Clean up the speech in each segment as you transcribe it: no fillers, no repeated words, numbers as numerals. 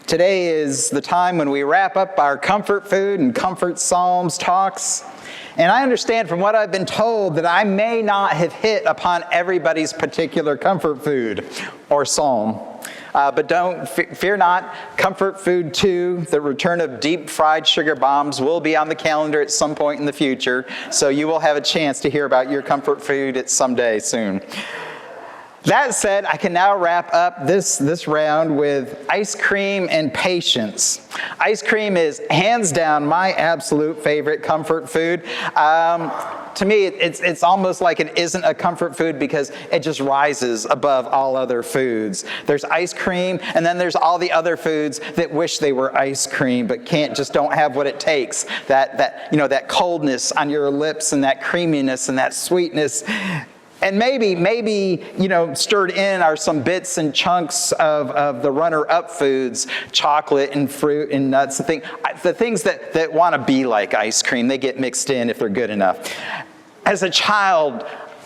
Today is the time when we wrap up our comfort food and comfort psalms talks. And I understand from what I've been told that I may not have hit upon everybody's particular comfort food or psalm. But fear not, Comfort Food 2, the return of deep fried sugar bombs, will be on the calendar at some point in the future. So you will have a chance to hear about your comfort food at some day soon. That said, I can now wrap up this round with ice cream and patience. Ice cream is hands down my absolute favorite comfort food. To me, it's almost like it isn't a comfort food because it just rises above all other foods. There's ice cream, and then there's all the other foods that wish they were ice cream but don't have what it takes. That coldness on your lips and that creaminess and that sweetness. And maybe stirred in are some bits and chunks of the runner-up foods, chocolate and fruit and nuts and the things that want to be like ice cream. They get mixed in if they're good enough. As a child,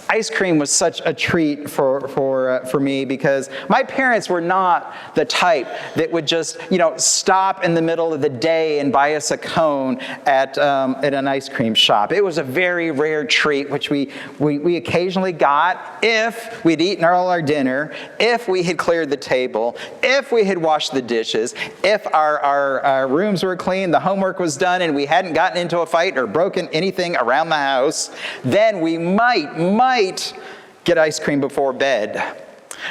ice cream was such a treat for me because my parents were not the type that would just stop in the middle of the day and buy us a cone at an ice cream shop. It was a very rare treat which we occasionally got if we'd eaten all our dinner, if we had cleared the table, if we had washed the dishes, if our rooms were clean, the homework was done, and we hadn't gotten into a fight or broken anything around the house. Then we might get ice cream before bed.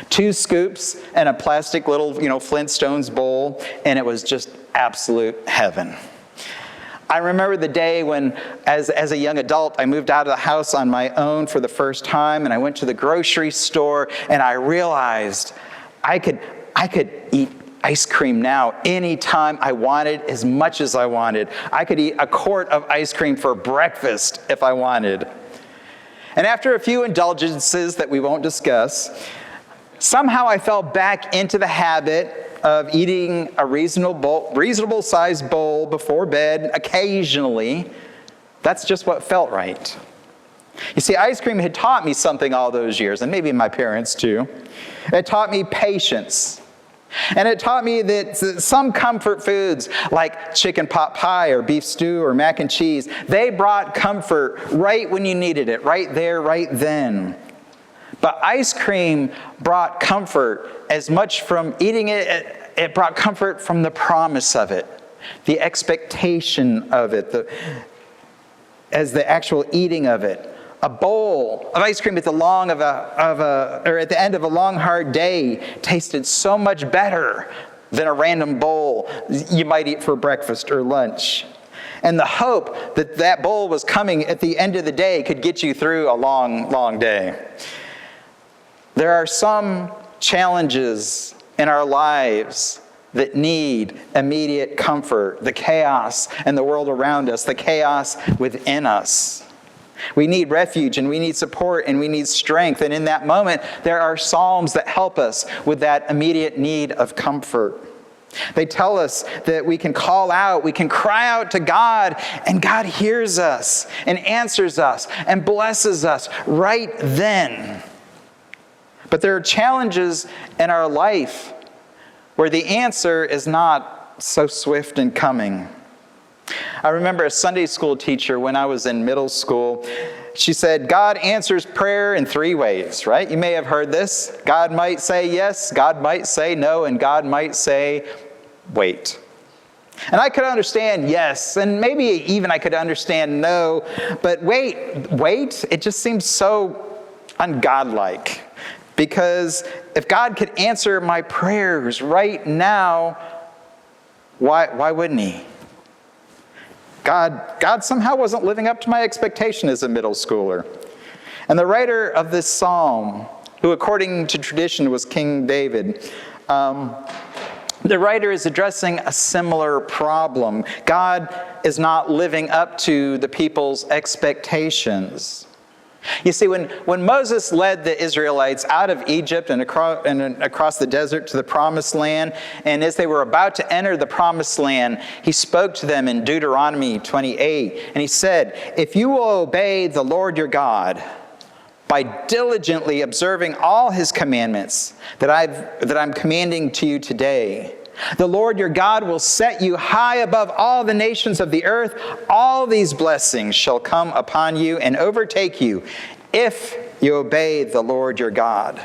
2 scoops and a plastic little, Flintstones bowl, and it was just absolute heaven. I remember the day when, as a young adult, I moved out of the house on my own for the first time, and I went to the grocery store, and I realized I could eat ice cream now anytime I wanted, as much as I wanted. I could eat a quart of ice cream for breakfast if I wanted. And after a few indulgences that we won't discuss, somehow I fell back into the habit of eating a reasonable sized bowl before bed occasionally. That's just what felt right. You see, ice cream had taught me something all those years, and maybe my parents too. It taught me patience. And it taught me that some comfort foods like chicken pot pie or beef stew or mac and cheese, they brought comfort right when you needed it, right there, right then. But ice cream brought comfort as much from eating it, it brought comfort from the promise of it, the expectation of it, as the actual eating of it. A bowl of ice cream at the end of a long, hard day tasted so much better than a random bowl you might eat for breakfast or lunch. And the hope that bowl was coming at the end of the day could get you through a long, long day. There are some challenges in our lives that need immediate comfort, the chaos in the world around us, the chaos within us. We need refuge, and we need support, and we need strength. And in that moment, there are psalms that help us with that immediate need of comfort. They tell us that we can call out, we can cry out to God, and God hears us and answers us and blesses us right then. But there are challenges in our life where the answer is not so swift in coming. I remember a Sunday school teacher when I was in middle school. She said, God answers prayer in 3 ways, right? You may have heard this. God might say yes, God might say no, and God might say, wait. And I could understand yes, and maybe even I could understand no, but wait, it just seems so ungodlike. Because if God could answer my prayers right now, why wouldn't He? God somehow wasn't living up to my expectation as a middle schooler. And the writer of this psalm, who according to tradition was King David, the writer is addressing a similar problem. God is not living up to the people's expectations. You see, when Moses led the Israelites out of Egypt and across the desert to the Promised Land, and as they were about to enter the Promised Land, he spoke to them in Deuteronomy 28, and he said, if you will obey the Lord your God by diligently observing all His commandments that I'm commanding to you today, The Lord your God will set you high above all the nations of the earth. All these blessings shall come upon you and overtake you if you obey the Lord your God.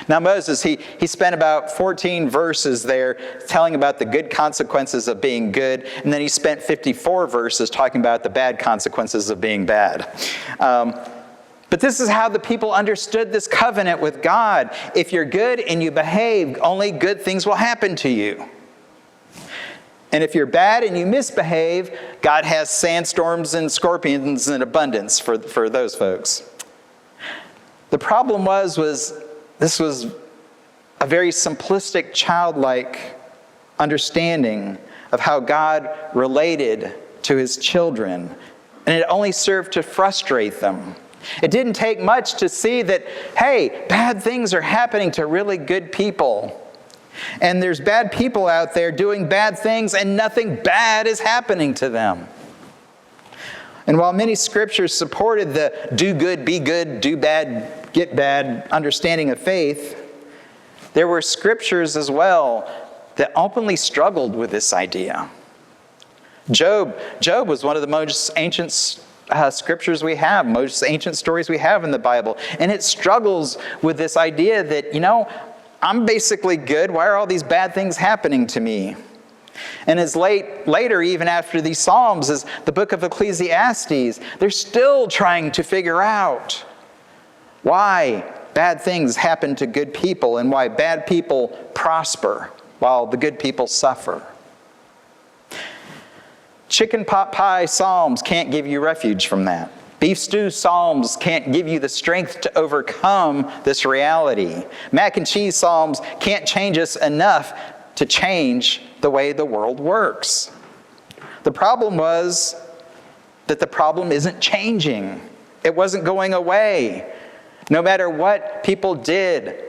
Now Moses, he spent about 14 verses there telling about the good consequences of being good, and then he spent 54 verses talking about the bad consequences of being bad. But this is how the people understood this covenant with God. If you're good and you behave, only good things will happen to you. And if you're bad and you misbehave, God has sandstorms and scorpions in abundance for those folks. The problem was this was a very simplistic, childlike understanding of how God related to his children, and it only served to frustrate them. It didn't take much to see that, hey, bad things are happening to really good people. And there's bad people out there doing bad things, and nothing bad is happening to them. And while many scriptures supported the do good, be good, do bad, get bad understanding of faith, there were scriptures as well that openly struggled with this idea. Job was one of the most ancient scriptures we have, most ancient stories we have in the Bible. And it struggles with this idea that, I'm basically good. Why are all these bad things happening to me? And as later, even after these Psalms, as the book of Ecclesiastes, they're still trying to figure out why bad things happen to good people and why bad people prosper while the good people suffer. Chicken pot pie Psalms can't give you refuge from that. Beef stew Psalms can't give you the strength to overcome this reality. Mac and cheese Psalms can't change us enough to change the way the world works. The problem was that the problem isn't changing. It wasn't going away. No matter what people did,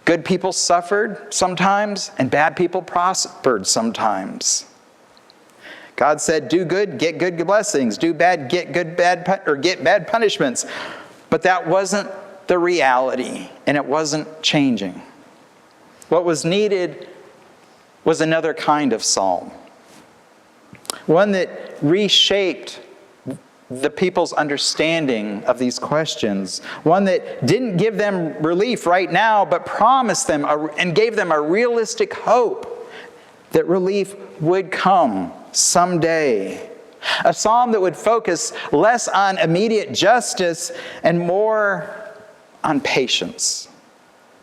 good people suffered sometimes, and bad people prospered sometimes. God said, do good, get good blessings. Do bad, get bad punishments. But that wasn't the reality, and it wasn't changing. What was needed was another kind of psalm. One that reshaped the people's understanding of these questions. One that didn't give them relief right now, but promised them and gave them a realistic hope that relief would come someday. A psalm that would focus less on immediate justice and more on patience.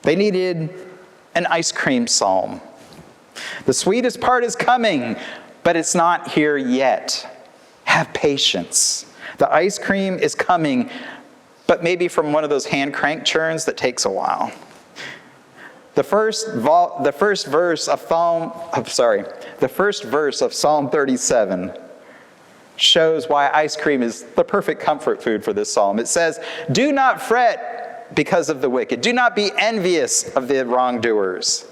They needed an ice cream psalm. The sweetest part is coming, but it's not here yet. Have patience. The ice cream is coming, but maybe from one of those hand crank churns that takes a while. The first verse of Psalm 37 shows why ice cream is the perfect comfort food for this psalm. It says, "Do not fret because of the wicked. Do not be envious of the wrongdoers."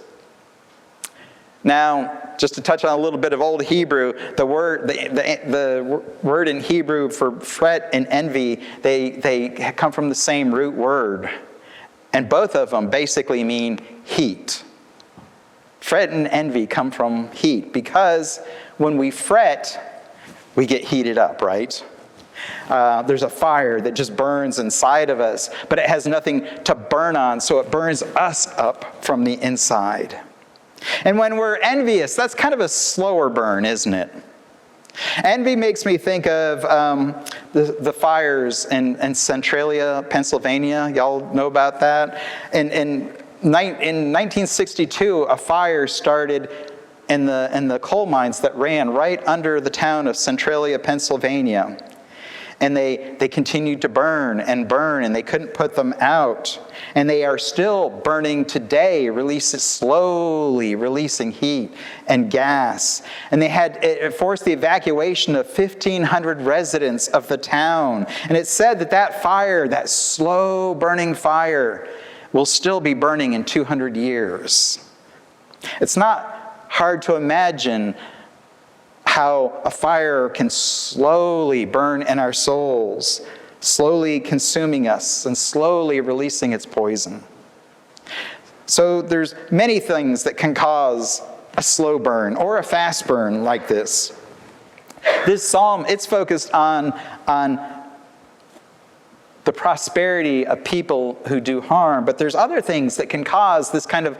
Now, just to touch on a little bit of Old Hebrew, the word in Hebrew for fret and envy, they come from the same root word. And both of them basically mean heat. Fret and envy come from heat because when we fret, we get heated up, right? There's a fire that just burns inside of us, but it has nothing to burn on, so it burns us up from the inside. And when we're envious, that's kind of a slower burn, isn't it? Envy makes me think of the fires in Centralia, Pennsylvania. Y'all know about that? In 1962, a fire started in the coal mines that ran right under the town of Centralia, Pennsylvania. And they continued to burn, and they couldn't put them out. And they are still burning today, slowly releasing heat and gas. And it forced the evacuation of 1,500 residents of the town. And it said that fire, that slow burning fire, will still be burning in 200 years. It's not hard to imagine how a fire can slowly burn in our souls, slowly consuming us and slowly releasing its poison. So there's many things that can cause a slow burn or a fast burn like this. This psalm, it's focused on the prosperity of people who do harm, but there's other things that can cause this kind of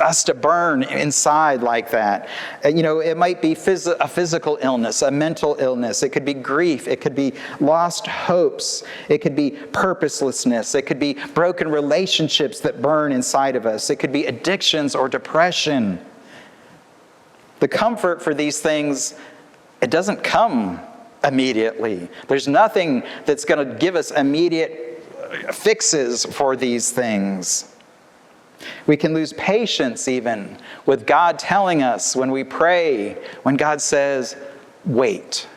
us to burn inside like that. It might be a physical illness, a mental illness. It could be grief. It could be lost hopes. It could be purposelessness. It could be broken relationships that burn inside of us. It could be addictions or depression. The comfort for these things, it doesn't come immediately. There's nothing that's going to give us immediate fixes for these things. We can lose patience even with God telling us when we pray, when God says, wait.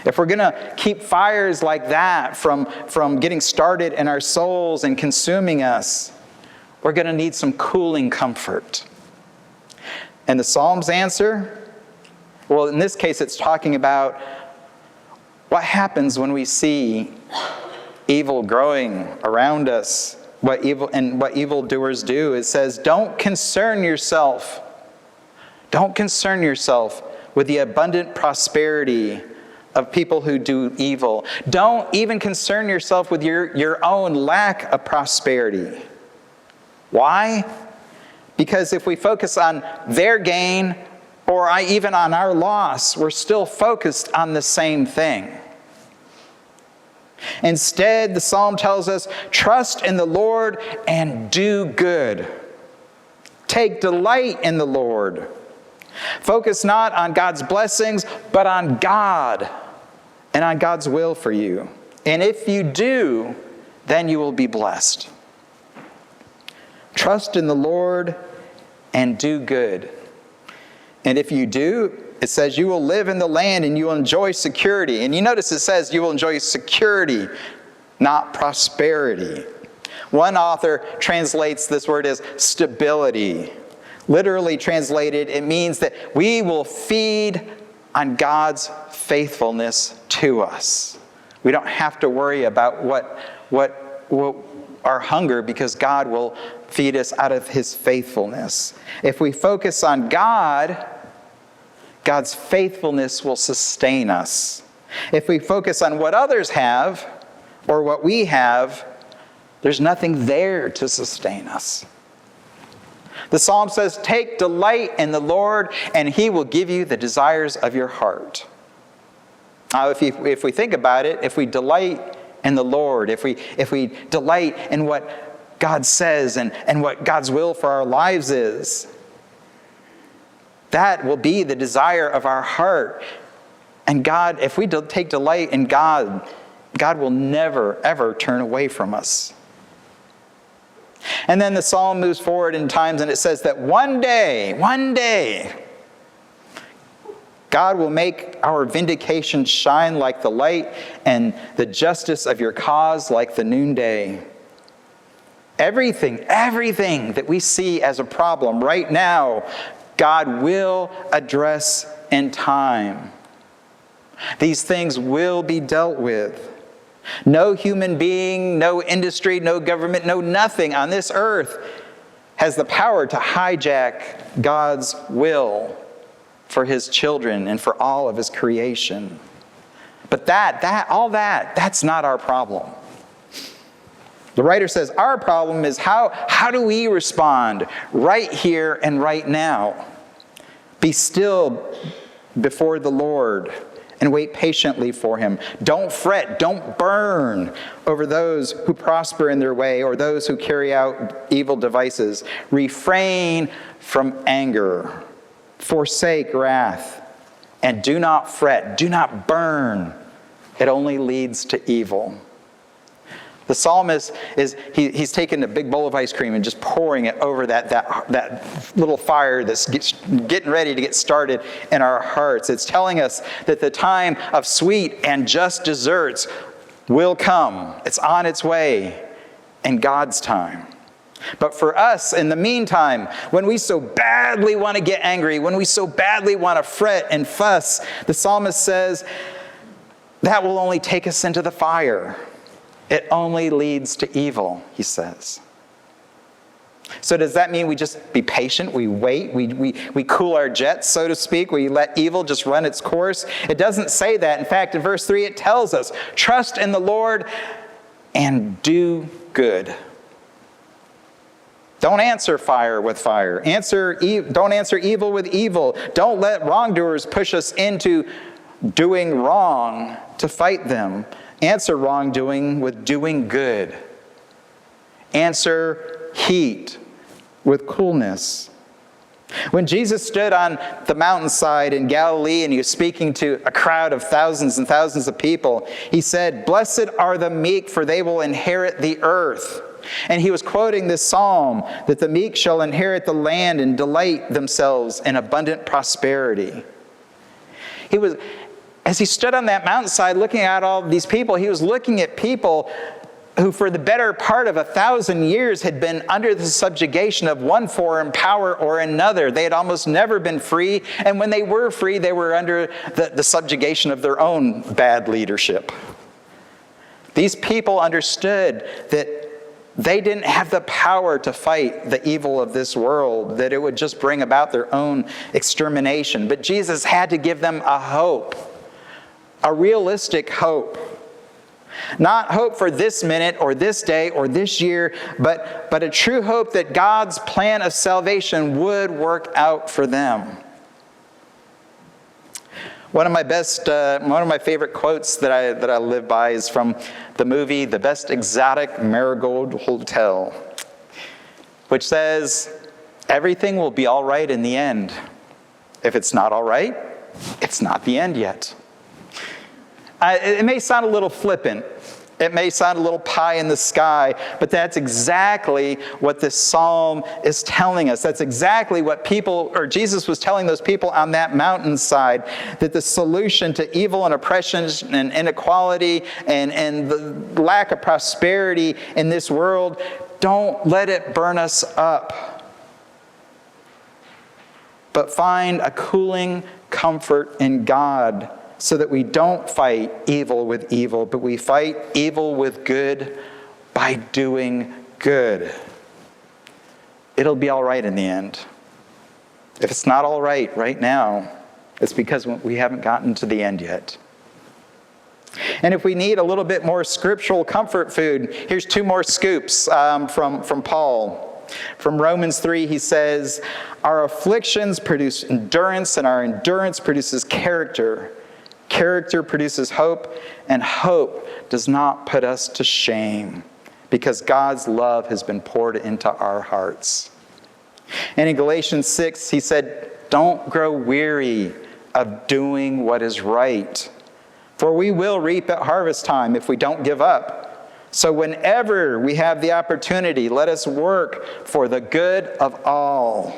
If we're going to keep fires like that from getting started in our souls and consuming us, we're going to need some cooling comfort. And the Psalm's answer? Well, in this case, it's talking about what happens when we see evil growing around us, what evildoers do. It says, don't concern yourself with the abundant prosperity of people who do evil. Don't even concern yourself with your own lack of prosperity. Why? Because if we focus on their gain, or even on our loss, we're still focused on the same thing. Instead, the psalm tells us, trust in the Lord and do good. Take delight in the Lord. Focus not on God's blessings, but on God and on God's will for you. And if you do, then you will be blessed. Trust in the Lord and do good. And if you do, it says you will live in the land and you will enjoy security. And you notice it says you will enjoy security, not prosperity. One author translates this word as stability. Literally translated, it means that we will feed on God's faithfulness to us. We don't have to worry about what our hunger, because God will feed us out of His faithfulness. If we focus on God, God's faithfulness will sustain us. If we focus on what others have or what we have, there's nothing there to sustain us. The psalm says, take delight in the Lord, and He will give you the desires of your heart. Now, if we think about it, if we delight in the Lord, if we delight in what God says and what God's will for our lives is, that will be the desire of our heart. And God, if we take delight in God, God will never, ever turn away from us. And then the psalm moves forward in times and it says that one day, God will make our vindication shine like the light and the justice of your cause like the noonday. Everything that we see as a problem right now, God will address in time. These things will be dealt with. No human being, no industry, no government, no nothing on this earth has the power to hijack God's will for His children and for all of His creation. But that's not our problem. The writer says our problem is how do we respond right here and right now? Be still before the Lord and wait patiently for Him. Don't fret, don't burn over those who prosper in their way or those who carry out evil devices. Refrain from anger, forsake wrath, and do not fret, do not burn. It only leads to evil. The psalmist he's taking a big bowl of ice cream and just pouring it over that little fire that's getting ready to get started in our hearts. It's telling us that the time of sweet and just desserts will come. It's on its way in God's time. But for us, in the meantime, when we so badly want to get angry, when we so badly want to fret and fuss, the psalmist says, that will only take us into the fire. It only leads to evil, he says. So does that mean we just be patient, we wait, we cool our jets, so to speak, we let evil just run its course? It doesn't say that. In fact, in verse 3, it tells us, trust in the Lord and do good. Don't answer fire with fire. Don't answer evil with evil. Don't let wrongdoers push us into doing wrong to fight them. Answer wrongdoing with doing good. Answer heat with coolness. When Jesus stood on the mountainside in Galilee and he was speaking to a crowd of thousands and thousands of people, he said, "Blessed are the meek, for they will inherit the earth." And he was quoting this psalm, that the meek shall inherit the land and delight themselves in abundant prosperity. As he stood on that mountainside looking at all these people, he was looking at people who for the better part of 1,000 years had been under the subjugation of one foreign power or another. They had almost never been free, and when they were free, they were under the subjugation of their own bad leadership. These people understood that they didn't have the power to fight the evil of this world, that it would just bring about their own extermination. But Jesus had to give them a hope, a realistic hope. Not hope for this minute or this day or this year, but a true hope that God's plan of salvation would work out for them. One of my favorite quotes that I live by is from the movie The Best Exotic Marigold Hotel, which says, "Everything will be all right in the end. If it's not all right, it's not the end yet." It may sound a little flippant. It may sound a little pie in the sky, but that's exactly what this psalm is telling us. That's exactly what Jesus was telling those people on that mountainside, that the solution to evil and oppression and inequality and the lack of prosperity in this world, don't let it burn us up, but find a cooling comfort in God, so that we don't fight evil with evil, but we fight evil with good by doing good. It'll be all right in the end. If it's not all right now, it's because we haven't gotten to the end yet. And if we need a little bit more scriptural comfort food, here's 2 more scoops from Paul. From Romans 3, he says, "Our afflictions produce endurance, and our endurance produces character. Character produces hope, and hope does not put us to shame, because God's love has been poured into our hearts." And in Galatians 6, he said, "Don't grow weary of doing what is right, for we will reap at harvest time if we don't give up. So whenever we have the opportunity, let us work for the good of all."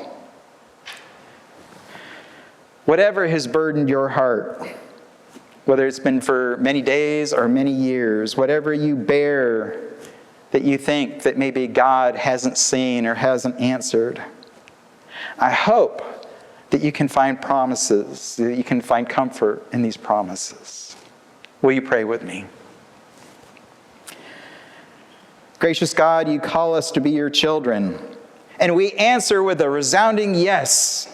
Whatever has burdened your heart, whether it's been for many days or many years, whatever you bear that you think that maybe God hasn't seen or hasn't answered, I hope that you can find promises, that you can find comfort in these promises. Will you pray with me? Gracious God, you call us to be your children, and we answer with a resounding yes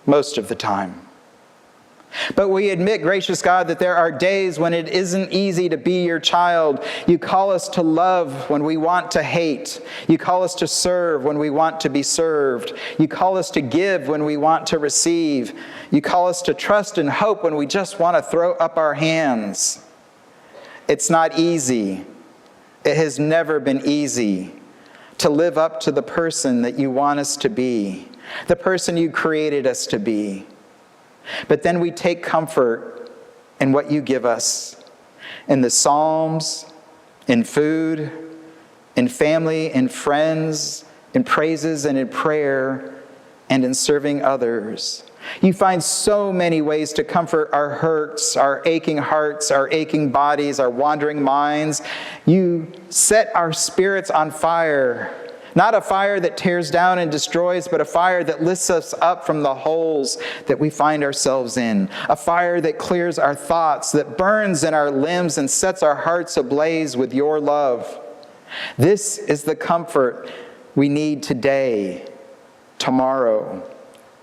most of the time. But we admit, gracious God, that there are days when it isn't easy to be your child. You call us to love when we want to hate. You call us to serve when we want to be served. You call us to give when we want to receive. You call us to trust and hope when we just want to throw up our hands. It's not easy. It has never been easy to live up to the person that you want us to be, the person you created us to be. But then we take comfort in what you give us, in the Psalms, in food, in family, in friends, in praises and in prayer, and in serving others. You find so many ways to comfort our hurts, our aching hearts, our aching bodies, our wandering minds. You set our spirits on fire. Not a fire that tears down and destroys, but a fire that lifts us up from the holes that we find ourselves in. A fire that clears our thoughts, that burns in our limbs and sets our hearts ablaze with your love. This is the comfort we need today, tomorrow,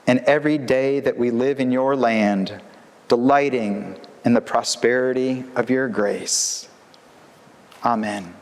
and every day that we live in your land, delighting in the prosperity of your grace. Amen.